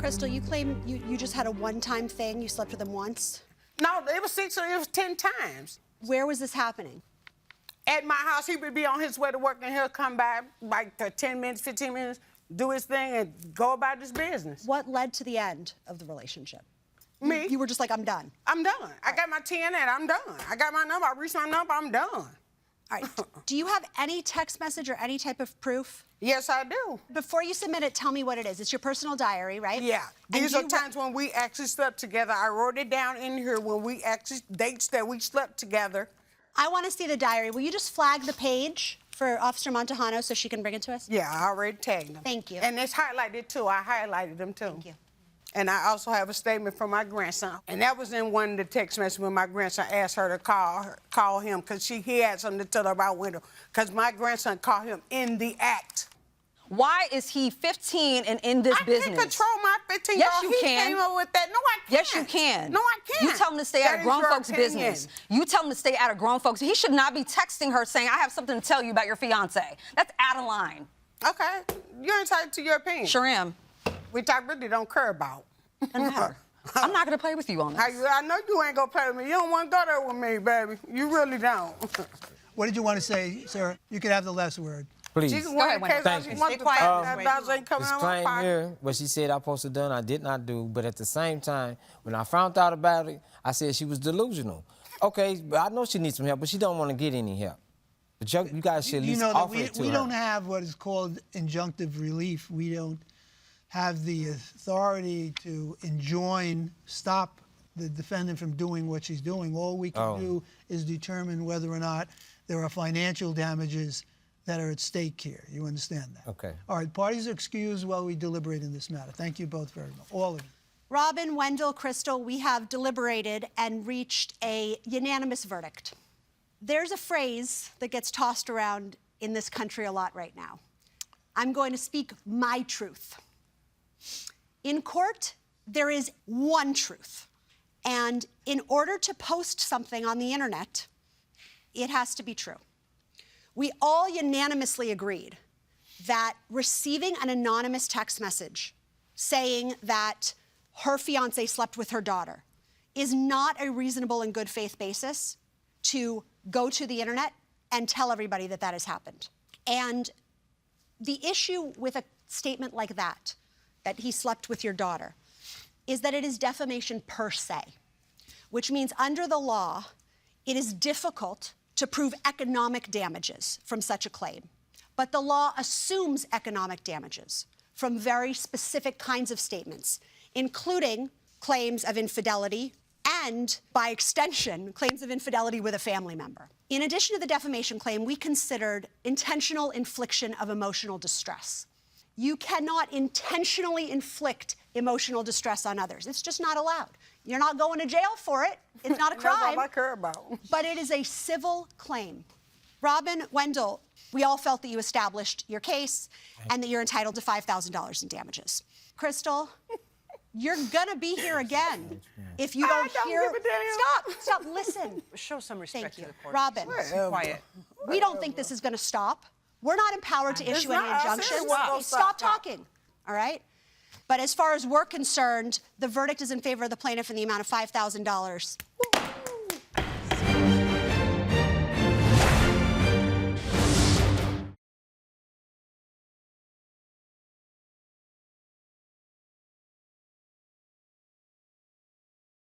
Crystal, you claim you just had a one-time thing. You slept with him once. No, it was 6 or it was 10 times. Where was this happening? At my house, he would be on his way to work, and he'll come by like 10 minutes, 15 minutes, do his thing, and go about his business. What led to the end of the relationship? Me. You were just like, I'm done. I'm done. I got my TNA, I'm done. I got my number, I reached my number, I'm done. All right. Do you have any text message or any type of proof? Yes, I do. Before you submit it, tell me what it is. It's your personal diary, right? Yeah. These are times when we actually slept together. I wrote it down in here when we actually, dates that we slept together. I want to see the diary. Will you just flag the page for Officer Montejano so she can bring it to us? Yeah, I already tagged them. Thank you. And it's highlighted, too. I highlighted them, too. Thank you. And I also have a statement from my grandson. And that was in one of the text messages when my grandson asked her to call him because he had something to tell her about Wendell. Because my grandson called him in the act. Why is he 15 and in this business? I can't control my 15-year-old. Yes, you he can. came up with that. No, I can't. Yes, you can. No, I can't. You tell him to stay out of grown folks' business. You tell him to stay out of grown folks. He should not be texting her saying, I have something to tell you about your fiancé. That's out of line. Okay. You're entitled to your opinion. Sure am. Which I really don't care about. Doesn't matter. I'm not going to play with you on this. I know you ain't going to play with me. You don't want to go there with me, baby. You really don't. What did you want to say, sir? You can have the last word. Please. Go ahead, Wendell. Thank you. Stay quiet. This claim here, what she said I supposed to done, I did not do. But at the same time, when I found out about it, I said she was delusional. Okay, but I know she needs some help, but she don't want to get any help. But you guys should at least offer it to her. We don't have what is called injunctive relief. We don't have the authority to stop the defendant from doing what she's doing. All we can do is determine whether or not there are financial damages that are at stake here. You understand that? Okay. All right, parties are excused while we deliberate in this matter. Thank you both very much, all of you. Robin, Wendell, Crystal, we have deliberated and reached a unanimous verdict. There's a phrase that gets tossed around in this country a lot right now. I'm going to speak my truth. In court, there is one truth. And in order to post something on the internet, it has to be true. We all unanimously agreed that receiving an anonymous text message saying that her fiancé slept with her daughter is not a reasonable and good faith basis to go to the internet and tell everybody that that has happened. And the issue with a statement like that he slept with your daughter, is that it is defamation per se, which means under the law, it is difficult to prove economic damages from such a claim. But the law assumes economic damages from very specific kinds of statements, including claims of infidelity and, by extension, claims of infidelity with a family member. In addition to the defamation claim, we considered intentional infliction of emotional distress. You cannot intentionally inflict emotional distress on others. It's just not allowed. You're not going to jail for it. It's not a crime. That's all I care about. But it is a civil claim. Robin, Wendell, we all felt that you established your case and that you're entitled to $5,000 in damages. Crystal, you're gonna be here again if you don't hear. Give a damn. Stop, listen. Show some respect Thank you. to the court. Robin, Quiet. we don't think this is gonna stop. We're not empowered to issue any not. I said injunctions. it wasn't gonna Stop stop. talking, all right? But as far as we're concerned, the verdict is in favor of the plaintiff in the amount of $5,000.